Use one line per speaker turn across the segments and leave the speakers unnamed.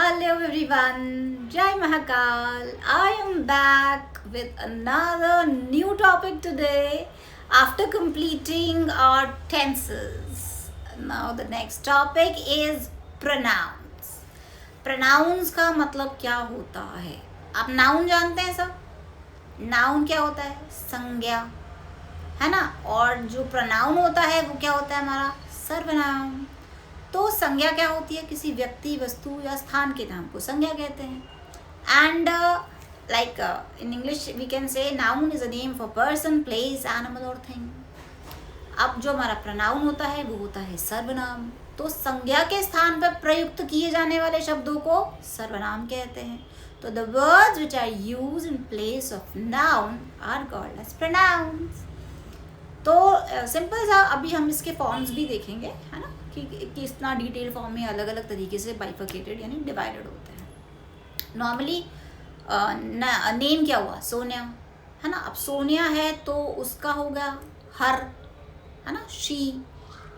Hello everyone, Jai Mahakal. I am back with another new topic today after completing our tenses. Now the next topic is pronouns. Pronouns का मतलब क्या होता है? आप noun जानते हैं सब? Noun क्या होता है? संज्ञा, है ना? और जो pronoun होता है वो क्या होता है हमारा? सर्वनाम. तो संज्ञा क्या होती है? किसी व्यक्ति, वस्तु या स्थान के नाम को संज्ञा कहते हैं. And like in English we can say noun is a name for person, place, animal और थिंग. अब जो हमारा प्रनाउन होता है वो होता है सर्वनाम. तो संज्ञा के स्थान पर प्रयुक्त किए जाने वाले शब्दों को सर्वनाम कहते हैं. तो the words which are used in place of noun are called as pronouns. तो सिंपल सा अभी हम इसके फॉर्म्स भी देखेंगे, है ना, कि कितना डिटेल फॉर्म में अलग अलग तरीके से बाइफर्केटेड यानी डिवाइडेड होते हैं. नॉर्मली नेम क्या हुआ? सोनिया, है ना. अब सोनिया है तो उसका होगा हर, है ना, शी.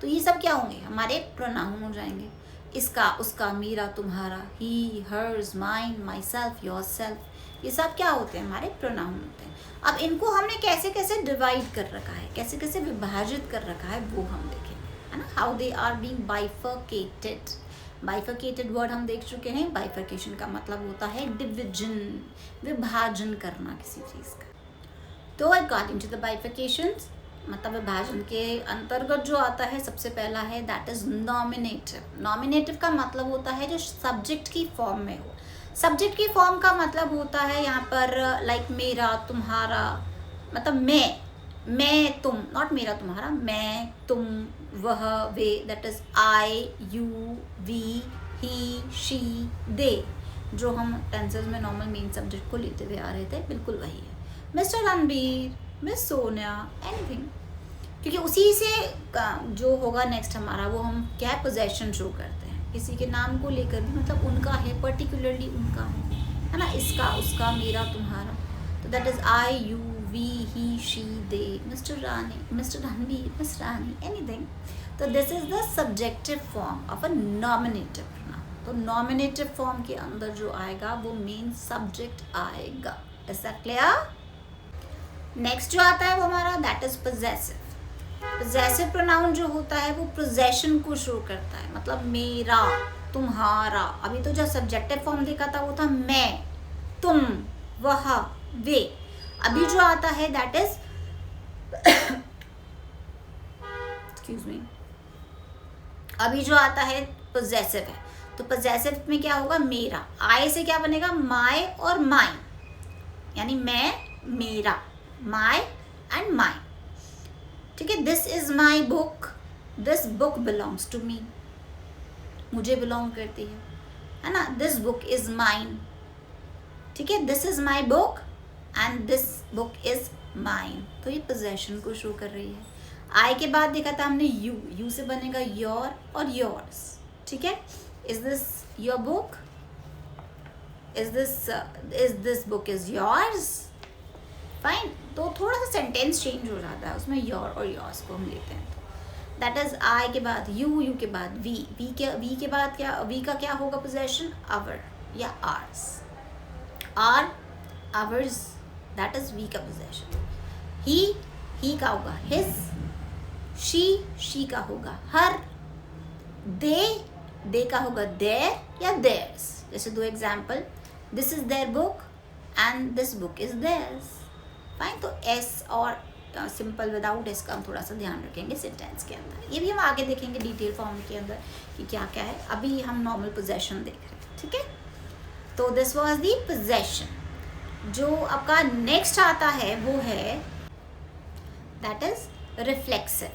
तो ये सब क्या होंगे? हमारे प्रोनाउन हो जाएंगे. इसका, उसका, मेरा, तुम्हारा, he, hers, mine, myself, yourself, ये सब क्या होते हैं? हमारे प्रोनाउन होते हैं. अब इनको हमने कैसे कैसे डिवाइड कर रखा है, कैसे कैसे विभाजित कर रखा है, वो हम देखेंगे, है ना. How they are being bifurcated. Bifurcated word हम देख चुके हैं. बाइफर्केशन का मतलब होता है डिविजन, विभाजन करना किसी चीज़ का. तो अकॉर्डिंग टू द बाइफर्केशंस, मतलब विभाजन के अंतर्गत जो आता है सबसे पहला है दैट इज नॉमिनेटिव. नॉमिनेटिव का मतलब होता है जो सब्जेक्ट की फॉर्म में हो. सब्जेक्ट की फॉर्म का मतलब होता है यहाँ पर लाइक मेरा, तुम्हारा, मतलब मैं तुम, नॉट मेरा तुम्हारा, मैं तुम, वह, वे, that is I, you, we, he, she, they. जो हम टेंसेस में नॉर्मल मेन सब्जेक्ट को लेते हुए आ रहे थे, बिल्कुल वही है. Mister Ranbir, miss Sonia, anything. क्योंकि उसी से जो होगा नेक्स्ट हमारा, वो हम क्या है, पोजेशन शो करते हैं. किसी के नाम को लेकर भी मतलब उनका है, पर्टिकुलरली उनका है ना. इसका, उसका, मेरा, तुम्हारा. तो that is I, you, we, he, she, they, mister Rani, mister Ranbir, miss Rani, anything. तो this is the subjective form of a nominative pronoun. तो नॉमिनेटिव फॉर्म के अंदर जो आएगा वो मेन सब्जेक्ट आएगा. Is that clear? नेक्स्ट जो आता है वो हमारा that is possessive. Possessive pronoun जो होता है वो पोजेशन को शो करता है. मतलब मेरा, तुम्हारा. अभी तो जो सब्जेक्टिव फॉर्म देखा था वो था मैं, तुम, वह, वे. अभी जो आता है दैट इज एक्सक्यूज मी, अभी जो आता है पोजेसिव है. तो पोजेसिव में क्या होगा? मेरा. आई से क्या बनेगा? माय और माइन, यानी मैं, मेरा, माय एंड माइन. ठीक है. This is my book, this book belongs to me, मुझे बिलोंग करती है ना. This book is mine. ठीक है. This is my book and this book is mine. तो ये पोजेशन को शो कर रही है. आई के बाद देखा था हमने यू. यू से बनेगा योर और योर्स. ठीक है. Is this your book? Is this book is yours? Fine. तो थोड़ा सा सेंटेंस चेंज हो जाता है उसमें, योर और योर्स को हम लेते हैं. दैट इज आई के बाद यू, यू के बाद वी, वी के बाद क्या, वी का क्या होगा पोजेशन? आवर या ours. Our, ours, that is we का पोजेशन. ही का होगा हिज. शी का होगा हर. दे का होगा देयर या देयर्स. जैसे दो example, this is their book and this book is theirs. Fine. तो एस और सिंपल विदाउट एस का हम थोड़ा सा ध्यान रखेंगे सेंटेंस के अंदर. ये भी हम आगे देखेंगे डिटेल फॉर्म के अंदर कि क्या क्या है. अभी हम नॉर्मल पोजेशन देख रहे हैं. ठीक है. तो दिस वाज दी पोजेशन. जो आपका नेक्स्ट आता है वो है दैट इज रिफ्लेक्सिव.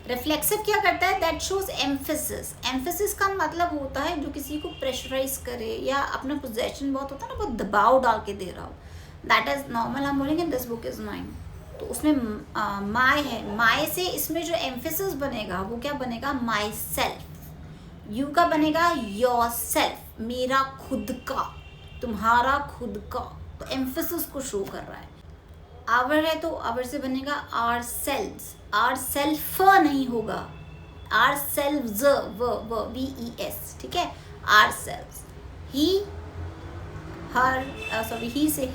रिफ्लेक्सिव क्या करता है? That shows emphasis. एम्फेसिस का मतलब होता है जो किसी को प्रेशराइज करे या अपना पोजेशन बहुत होता है ना, बहुत दबाव डाल के दे रहा हो. दैट इज नॉर्मल हम बोलेंगे दिस बुक इज माइन. तो उसमें माय है. माय से इसमें जो एम्फेसिस बनेगा वो क्या बनेगा? My self. यू का बनेगा योर सेल्फ, मेरा खुद का, तुम्हारा खुद का. तो एम्फेसिस को शो कर रहा है. आवर है तो आवर से बनेगा आर सेल्व्स. आर सेल्फ नहीं होगा, ourselves, V E S. ठीक है. Ourselves. He her sorry he से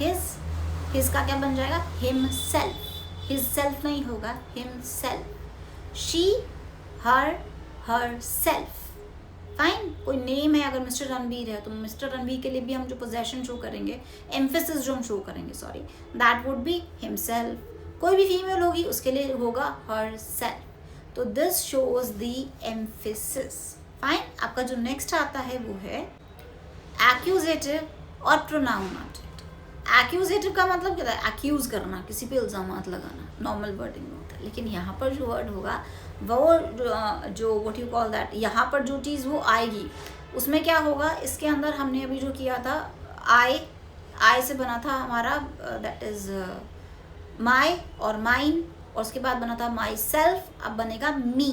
हिज का क्या बन जाएगा, हिमसेल्फ, हिज सेल्फ नहीं होगा, himself. She her self. Fine. कोई नेम है, अगर मिस्टर रणवीर है तो मिस्टर रणवीर के लिए भी हम जो पोजेशन शो करेंगे, एम्फेसिस जो हम शो करेंगे, sorry, that would B himself. कोई भी फीमेल होगी उसके लिए होगा हर सेल्फ। तो this shows the emphasis. Fine. आपका जो नेक्स्ट आता है वो है एक्यूजेटिव और प्रोनाउन ऑब्जेक्ट। एक्यूजेटिव का मतलब क्या है, एक्यूज करना, किसी पे इल्जामात लगाना, नॉर्मल वर्डिंग में होता है। लेकिन यहाँ पर जो वर्ड होगा वो जो व्हाट यू कॉल दैट, यहाँ पर जो चीज़ वो आएगी उसमें क्या होगा, इसके अंदर हमने अभी जो किया था आई से बना था हमारा दैट इज माई और माइन, और उसके बाद बना था माई सेल्फ, अब बनेगा मी,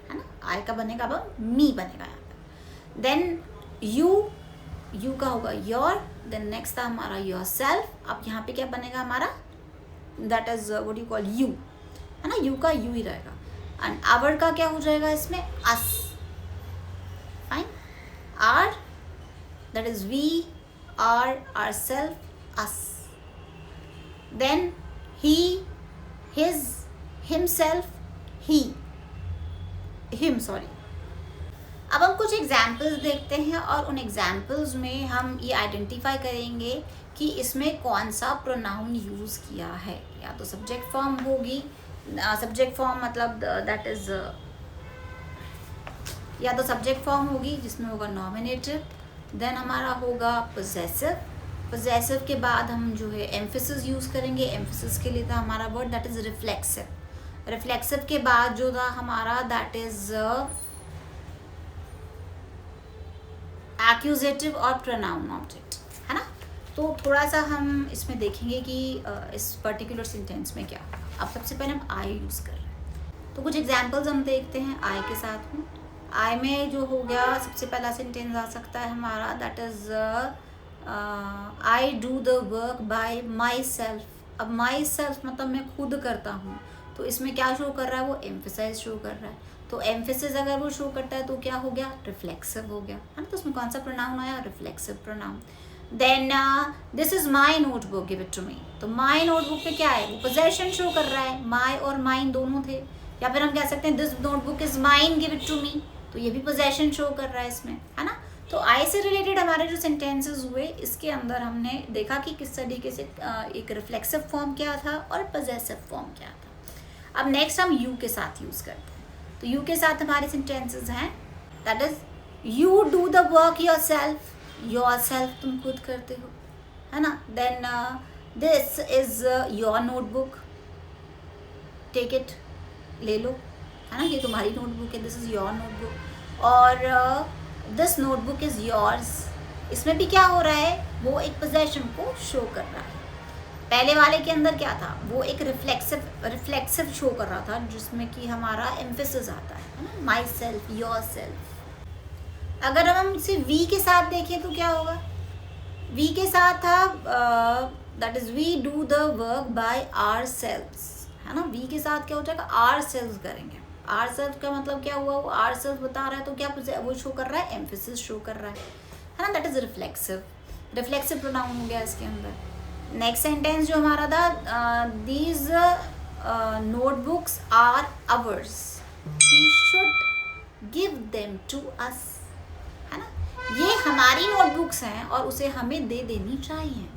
है ना। आई का बनेगा अब मी बनेगा यहाँ पर। देन यू का होगा योर, देन नेक्स्ट था हमारा योर सेल्फ। अब यहाँ पे क्या बनेगा हमारा, that is what you call you, है ना, यू का यू ही रहेगा। एंड आवर का क्या हो जाएगा इसमें, us. Fine. Our, that is we, ourself, us. Then he, his, himself, him, sorry. अब हम कुछ एग्जाम्पल्स देखते हैं और उन एग्जाम्पल्स में हम ये आइडेंटिफाई करेंगे कि इसमें कौन सा प्रोनाउन यूज़ किया है। या तो सब्जेक्ट फॉर्म होगी, सब्जेक्ट फॉर्म मतलब दैट इज, या तो सब्जेक्ट फॉर्म होगी जिसमें होगा नॉमिनेटिव, देन हमारा होगा पोजेसिव। पोजेसिव के बाद हम जो है एम्फेसिस यूज़ करेंगे। एम्फेसिस के लिए था हमारा word that is reflexive. Reflexive के बाद जो था हमारा दैट इज एक्यूजेटिव और प्रोनाउन ऑब्जेक्ट, है ना। तो थोड़ा सा हम इसमें देखेंगे कि इस पर्टिकुलर सेंटेंस में क्या होगा। अब सबसे पहले हम आई यूज़ कर रहे हैं, तो कुछ एग्जांपल्स हम देखते हैं आई के साथ में। आई में जो हो गया सबसे पहला सेंटेंस आ सकता है हमारा that is I do the work bye my self. अब माई सेल्फ मतलब मैं खुद करता हूँ, तो इसमें क्या शो कर रहा है, वो एम्फेसाइज शो कर रहा है। तो एम्फेसिस अगर वो शो करता है तो क्या हो गया, रिफ्लेक्सिव हो गया, है ना। तो उसमें कौन सा प्रोनाउन आया, reflexive pronoun. Then this is my notebook, give it to me. तो माई नोटबुक पे क्या है, वो पोजेशन शो कर रहा है, माई और माइन दोनों थे। या फिर हम कह सकते हैं this notebook is mine, give it to me, तो ये भी पोजेशन शो कर रहा है इसमें, है ना। तो आई से रिलेटेड हमारे जो सेंटेंसेस हुए इसके अंदर हमने देखा कि किस तरीके से एक रिफ्लेक्सिव फॉर्म क्या था और पोजेसिव फॉर्म क्या था। अब नेक्स्ट हम यू के साथ यूज़ करते हैं। तो यू के साथ हमारे सेंटेंसेस हैं that is you do the work yourself, तुम खुद करते हो, है ना। Then this is your notebook, take it, ले लो, है ना, ये तुम्हारी नोटबुक है, दिस इज योर नोटबुक। और दिस नोटबुक इज योर्स, इसमें भी क्या हो रहा है, वो एक पोजेशन को शो कर रहा है। पहले वाले के अंदर क्या था, वो एक रिफ्लेक्सिव शो कर रहा था जिसमें कि हमारा एम्फेसिस आता है ना, माई सेल्फ, योर सेल्फ। अगर हम इसे वी के साथ देखें तो क्या होगा, वी के साथ था that is we do the work by ourselves, है ना। वी के साथ क्या हो जाएगा, आवर सेल्व्स करेंगे। आवर सेल्फ का मतलब क्या हुआ, वो आवर सेल्फ बता रहा है तो क्या वो शो कर रहा है, एम्फेसिस शो कर रहा है ना। दैट इज रिफ्लेक्सिव प्रोनाउन हो गया इसके अंदर। नेक्स्ट सेंटेंस जो हमारा था, these notebooks are ours, he should give them to us, है ना। ये हमारी नोटबुक्स हैं और उसे हमें दे देनी चाहिए।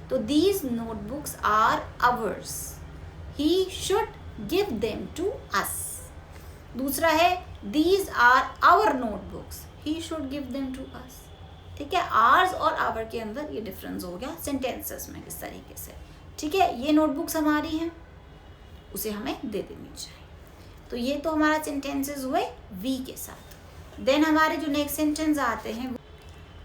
तो these notebooks are ours, he should give them to us. दूसरा है these are our notebooks, he should give them to us. ठीक है, आर्स और आवर के अंदर ये डिफरेंस हो गया सेंटेंसेस में इस तरीके से। ठीक है, ये नोटबुक्स हमारी हैं, उसे हमें दे देनी चाहिए। तो ये तो हमारा सेंटेंसेस हुए वी के साथ। देन हमारे जो नेक्स्ट सेंटेंस आते हैं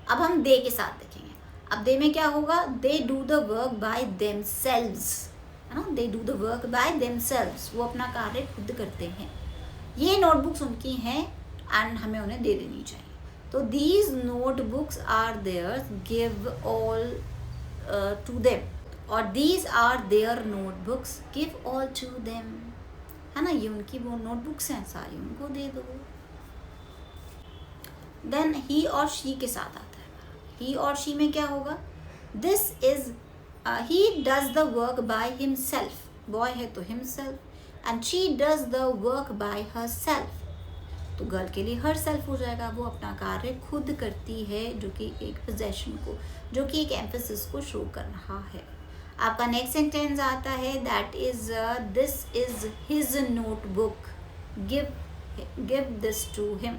अब हम दे के साथ देखेंगे। अब दे में क्या होगा, they do the work by themselves, है ना। They do the work by themselves, वो अपना कार्य खुद करते हैं। ये नोटबुक्स उनकी हैं एंड हमें उन्हें दे देनी चाहिए। तो these notebooks are theirs, give all to them, और these are their notebooks, give all to them, है ना। ये उनकी वो नोटबुक्स हैं, सारी उनको दे दो। देन ही और शी के साथ आता है। ही और शी में क्या होगा, this is he does the work by himself, boy है तो himself, and she does the work by her self, तो गर्ल के लिए हर सेल्फ हो जाएगा, वो अपना कार्य खुद करती है, जो कि एक पोजेशन को, जो कि एक एम्फेसिस को शो कर रहा है। आपका नेक्स्ट सेंटेंस आता है, that is this is his notebook, give this to him,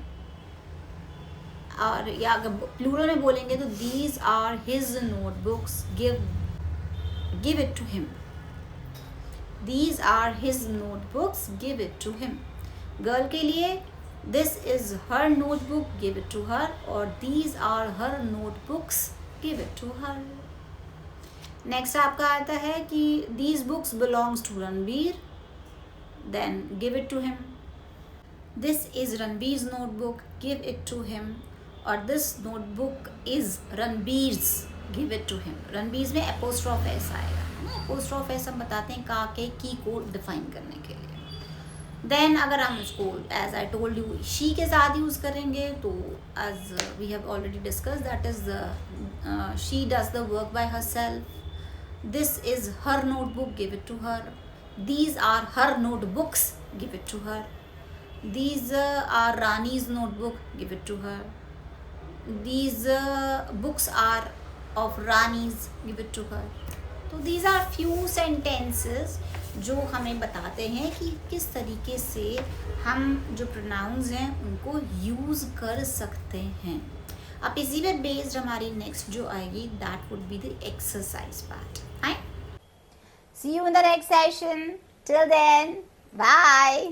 और या अगर प्लूरल में बोलेंगे तो these are his notebooks, give it to him, these are his notebooks, give it to him. Girl के लिए this is her notebook, give it to her, और these are her notebooks, give it to her. Next आपका आता है कि these books belongs to Ranbir, then give it to him, this is Ranbir's notebook, give it to him, और this notebook is Ranbir's, give it to him. Ranbir's में apostrophe S आएगा, apostrophe S हम बताते हैं का के की को डिफाइन करने के लिए। देन अगर हम इसको as I told you she के साथ यूज करेंगे तो as we have already discuss, that is she does the work by herself, this is her notebook, give it to her, these are her notebooks, give it to her, these are Rani's notebook, give it to her, these books are of Rani's, give it to her। तो these are few sentences जो हमें बताते हैं कि किस तरीके से हम जो प्रोनाउंस हैं उनको यूज़ कर सकते हैं। अब इसी पे बेस्ड हमारी नेक्स्ट जो आएगी, that would be the exercise part. Fine, see you in the next session, till then bye.